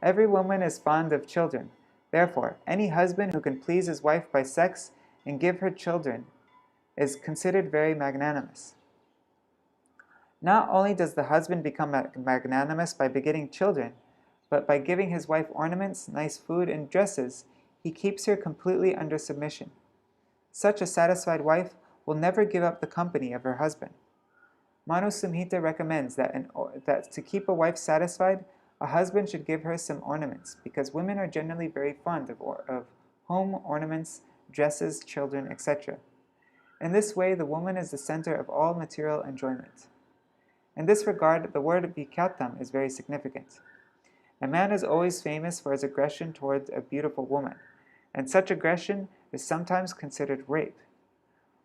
Every woman is fond of children. Therefore, any husband who can please his wife by sex and give her children is considered very magnanimous. Not only does the husband become magnanimous by begetting children, but by giving his wife ornaments, nice food, and dresses, he keeps her completely under submission. Such a satisfied wife will never give up the company of her husband. Manu Samhita recommends that to keep a wife satisfied, a husband should give her some ornaments, because women are generally very fond of home ornaments, dresses, children, etc. In this way, the woman is the center of all material enjoyment. In this regard, the word vikyatam is very significant. A man is always famous for his aggression towards a beautiful woman, and such aggression is sometimes considered rape.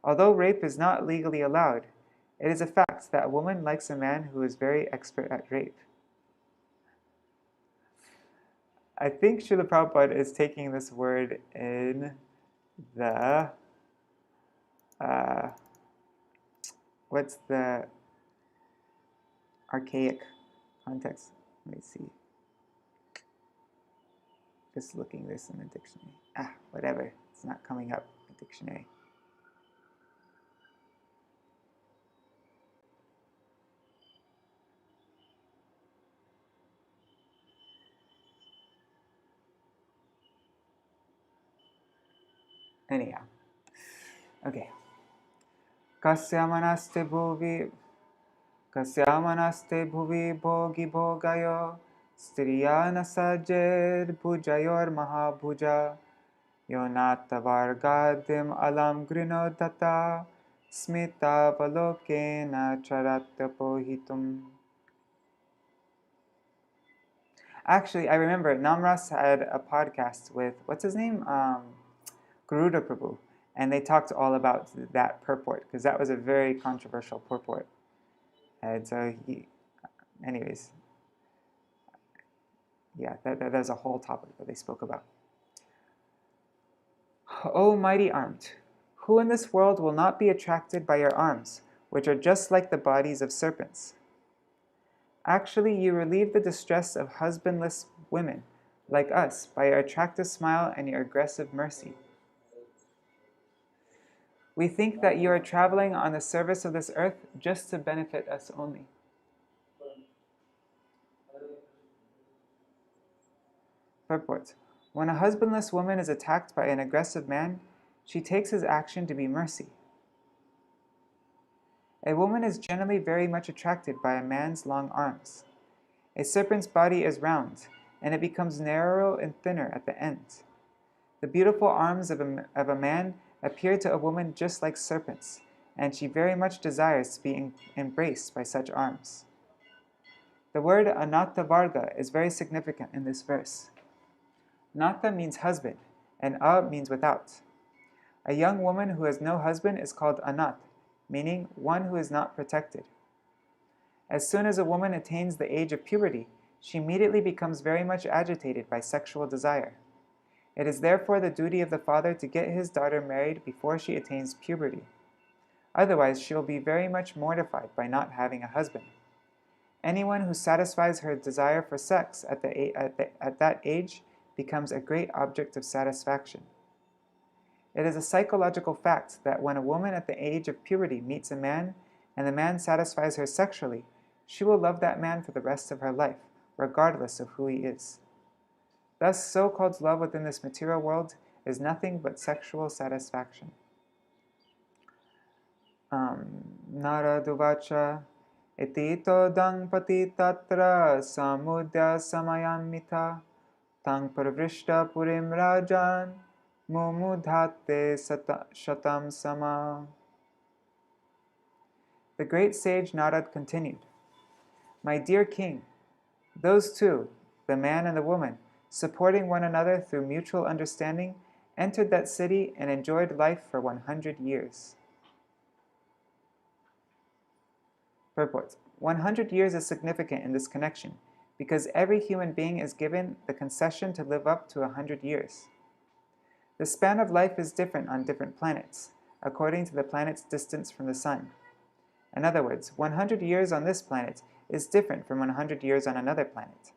Although rape is not legally allowed, it is a fact that a woman likes a man who is very expert at rape. I think Srila Prabhupada is taking this word in the, what's the archaic context? Let me see. Just looking this in the dictionary. Whatever. It's not coming up in the dictionary. Anyhow. Okay. Kasyamanaste bhuvi bhogi bhogayo striyana sajed bhujayor mahabhuja yonata vargadim alam grinodata smita valokena charatapohitum. Actually, I remember Namras had a podcast with, what's his name? Garuda Prabhu. And they talked all about that purport, because that was a very controversial purport. And so anyways, yeah, there's a whole topic that they spoke about. O mighty armed, who in this world will not be attracted by your arms, which are just like the bodies of serpents? Actually, you relieve the distress of husbandless women, like us, by your attractive smile and your aggressive mercy. We think that you are traveling on the service of this earth just to benefit us only. Purport. When a husbandless woman is attacked by an aggressive man, she takes his action to be mercy. A woman is generally very much attracted by a man's long arms. A serpent's body is round, and it becomes narrower and thinner at the end. The beautiful arms of a man appear to a woman just like serpents, and she very much desires to be embraced by such arms. The word anatta-varga is very significant in this verse. Nata means husband, and a means without. A young woman who has no husband is called anat, meaning one who is not protected. As soon as a woman attains the age of puberty, she immediately becomes very much agitated by sexual desire. It is therefore the duty of the father to get his daughter married before she attains puberty. Otherwise, she will be very much mortified by not having a husband. Anyone who satisfies her desire for sex at that age becomes a great object of satisfaction. It is a psychological fact that when a woman at the age of puberty meets a man, and the man satisfies her sexually, she will love that man for the rest of her life, regardless of who he is. Thus, so-called love within this material world is nothing but sexual satisfaction. Naraduvacha etito dang pati tatra samudya samayamita tang pravrishta purim rajan mumudhate shatam sama. The great sage Narad continued, "My dear king, those two, the man and the woman, supporting one another through mutual understanding, entered that city and enjoyed life for 100 years. Purport. 100 years is significant in this connection because every human being is given the concession to live up to 100 years. The span of life is different on different planets, according to the planet's distance from the sun. In other words, 100 years on this planet is different from 100 years on another planet.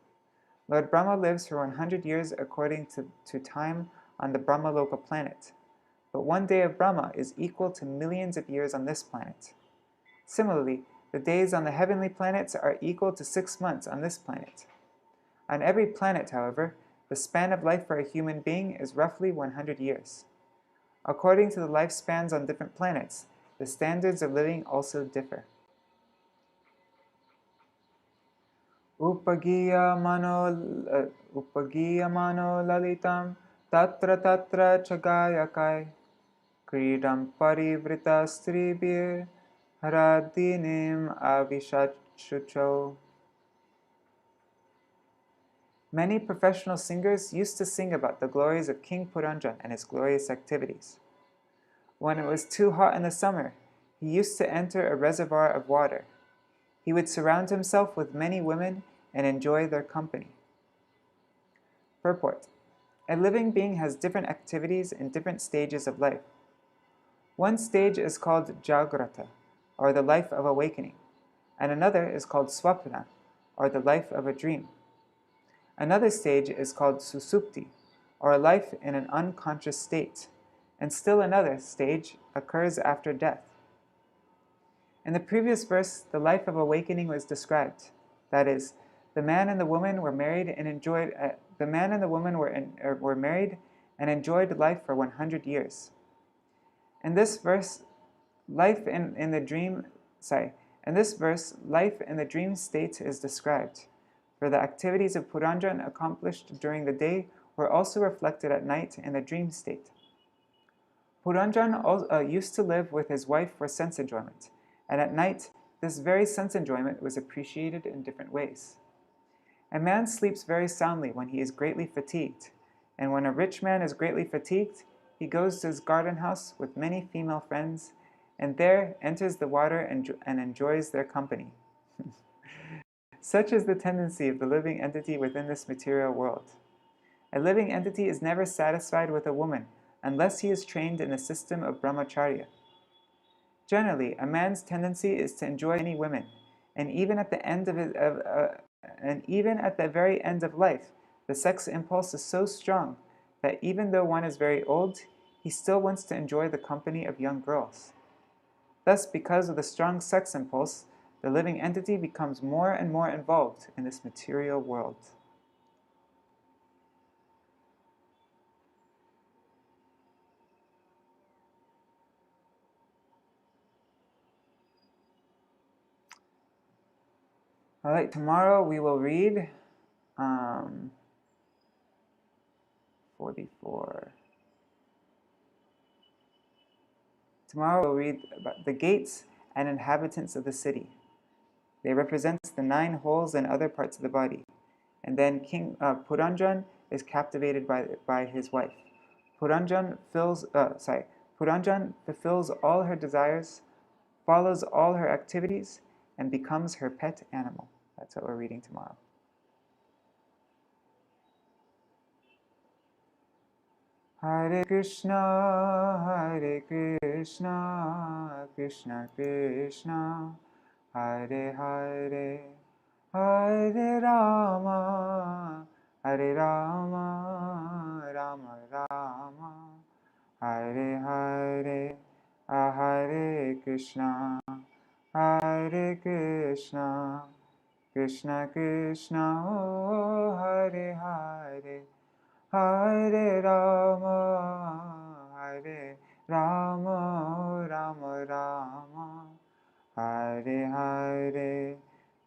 Lord Brahma lives for 100 years according to time on the Brahmaloka planet, but one day of Brahma is equal to millions of years on this planet. Similarly, the days on the heavenly planets are equal to 6 months on this planet. On every planet, however, the span of life for a human being is roughly 100 years. According to the lifespans on different planets, the standards of living also differ. Upagiya mano lalitam tatra chagayakai kridam parivrita stribir haradinim avishachucho. Many professional singers used to sing about the glories of King Puranja and his glorious activities. When it was too hot in the summer, he used to enter a reservoir of water. He would surround himself with many women and enjoy their company. Purport. A living being has different activities in different stages of life. One stage is called Jagrata, or the life of awakening, and another is called Swapna, or the life of a dream. Another stage is called Susupti, or a life in an unconscious state, and still another stage occurs after death. In the previous verse, the life of awakening was described. That is, the man and the woman were married and enjoyed life for 100 years. In this verse, life in the dream state is described. For the activities of Puranja accomplished during the day were also reflected at night in the dream state. Puranja used to live with his wife for sense enjoyment, and at night this very sense enjoyment was appreciated in different ways. A man sleeps very soundly when he is greatly fatigued, and when a rich man is greatly fatigued, he goes to his garden house with many female friends, and there enters the water and enjoys their company. Such is the tendency of the living entity within this material world. A living entity is never satisfied with a woman unless he is trained in the system of brahmacharya. Generally, a man's tendency is to enjoy many women, and even at the very end of life, the sex impulse is so strong that even though one is very old, he still wants to enjoy the company of young girls. Thus, because of the strong sex impulse, the living entity becomes more and more involved in this material world. Alright, tomorrow we will read 44. Tomorrow we'll read about the gates and inhabitants of the city. They represent the 9 holes and other parts of the body. And then King Purañjana is captivated by his wife. Purañjana fulfills all her desires, follows all her activities, and becomes her pet animal. That's what we're reading tomorrow. Hare Krishna, Krishna Krishna, Hare Hare, Hare Rama, Rama Rama, Hare Hare, Hare Krishna, Krishna Krishna, Hare Hare, Hare Rama, Rama Rama, Hare Hare,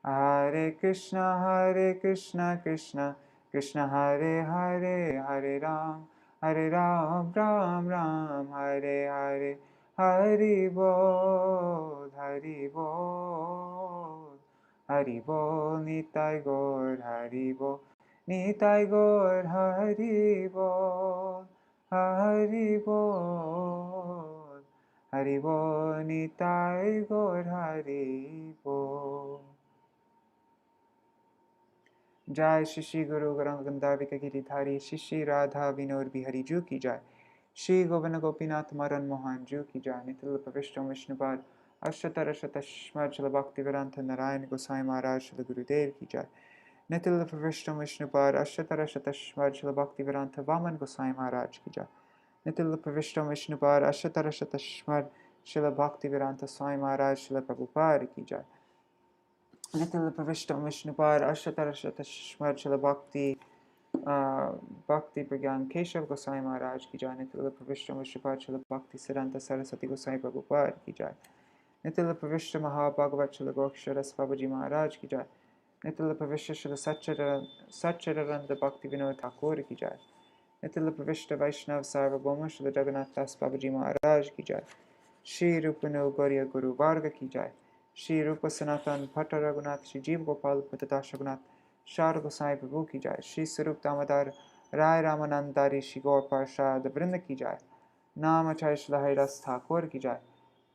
Hare Krishna, Krishna Krishna, Hare Hare, Hare Ram, Ram, Hare Hare, Hari Bol, Hari Bol, Hari Bol, Nitai Gaur, Hari Bol, Nitai Gaur, Hari Bol, Hari Bol, Hari Bol, Nitai Gaur, Hari Bol. Jai Shri Guru Gauranga Gandharvika Giridhari Shri Radha Vinod Bihari Ju ki Jai. Shri Govinda Gopinath Madan Mohan Ju ki Jai. Nitil Pravishtam Vishnupad Ashtara Shatashmad Shala Bhakti Vedanta Narayan Gosai Maharaj Shala Gurudev ki Jai. Nitil Pravishtam Vishnupad Ashtara Shatashmad Shala Bhakti Vedanta Vaman Gosai Maharaj ki Jai. Nitil Pravishtam Vishnupad Ashtara Shatashmad Shala Bhakti Vedanta Swami Maharaj Shala Prabhupada ki Jai. Nitil Pravishtam Vishnupad Ashtara Shatashmad Shala Bhakti Pragyan Keshav Gosai Maharaj ki Jai. Nitil Pravishtam Vishnupad Shala Bhakti Siddhanta Saraswati Gosai Prabhupada ki Jai. Nitil Pravishtam Mahabhagavat Shala Goksharas Babaji Maharaj ki Jai. Nitil Pravishtam Shala Satchidananda Bhakti Vinod Thakur ki Jai. Nitil Pravishtam Vaishnav Sarvabhauma Shala Jagannath Das Babaji Maharaj ki Jai. Shri Rupano Gauriya Guru Varga ki Jai. Shri Rupa Sanatan Bhatta Raghunath Shri Jeev Gopal Patadash Raghunath Shar Gosai Prabhu ki Jai. Shri Sarup Damodar Rai Ramanandari Shri Gaur Parshad Vrinda ki Jai. Nama Chai Shri Haridas Thakur ki Jai.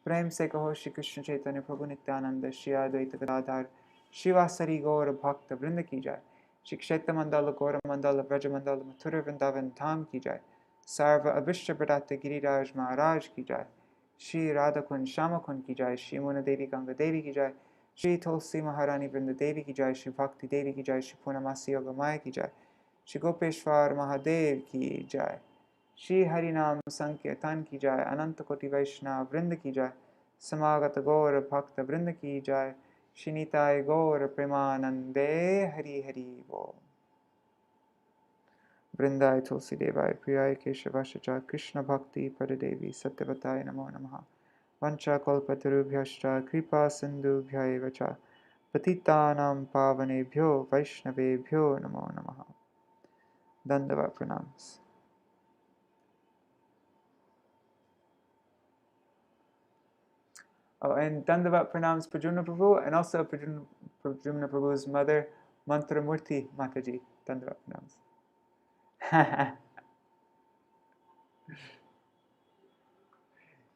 Prem se kaho Shri Krishna Chaitanya Prabhu Nityananda Shri Advaita Gadadhar Shivasari Gaur Bhakta Vrinda ki Jai. Shri Kshetra Mandala Gaura Mandala Vraja Mandala Mathura Vrindavan Dham ki Jai. Sarva Abhishta Pradata Giriraj Maharaj ki Jai. Shri Radha Kund Shama Kund ki Jai. Shri Mona Devi Ganga Devi ki Jai. Shri Tulsi Maharani Vrinda Devi ki Jai. Shri Bhakti Devi ki Jai. Shri Purnamasi Yoga Maya ki Jai. Shri Gopeshwar Mahadev ki Jai. Shri Harinam Sankirtan ki Jai. Ananta Koti Vaishnav Vrinda ki Jai. Samagata Gaur Bhakta Vrinda ki Jai. Shri Nitai Gaur Premanande Hari Hari Bol. Vrindai Tulsi Devai Priyai Keshavashacha Krishna Bhakti Padadevi Satyavataya Namo Namaha Vancha Kalpatarubhyashta Kripa Sindhubhya Evacha Patitanam Pavanebhyo Vaishnavebhyo Namo Namaha. Dandavat Pranams. Oh, and Dandavat Pranams Pradyumna Prabhu, and also Pradyumna Prabhu's mother, Mantramurti Mataji. Dandavat Pranams.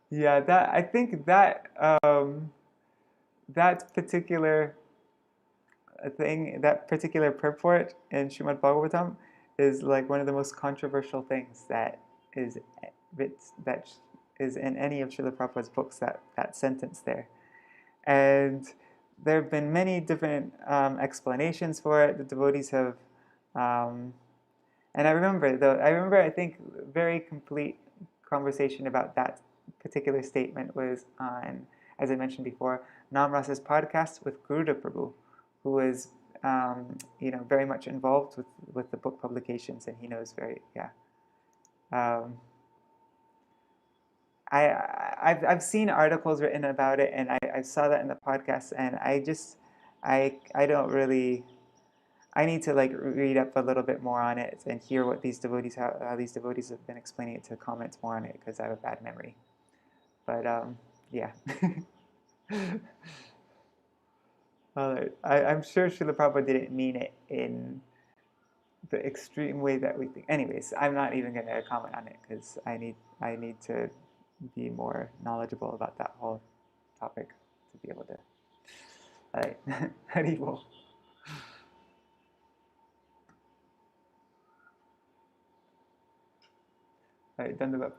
Yeah, I think that that particular thing, that particular purport in Śrīmad-Bhāgavatam is like one of the most controversial things that is in any of Srila Prabhupada's books. That sentence there, and there have been many different explanations for it. The devotees have. And I remember I think very complete conversation about that particular statement was on, as I mentioned before, Namrasa's podcast with Gurudev Prabhu, who is very much involved with the book publications, and he knows I've seen articles written about it, and I saw that in the podcast, and I just I don't really. I need to like read up a little bit more on it and hear what these devotees how these devotees have been explaining it to comment more on it because I have a bad memory. But yeah. I'm sure Srila Prabhupada didn't mean it in the extreme way that we think. Anyways, I'm not even going to comment on it because I need to be more knowledgeable about that whole topic to be able to. All right, Haribol. All right, done the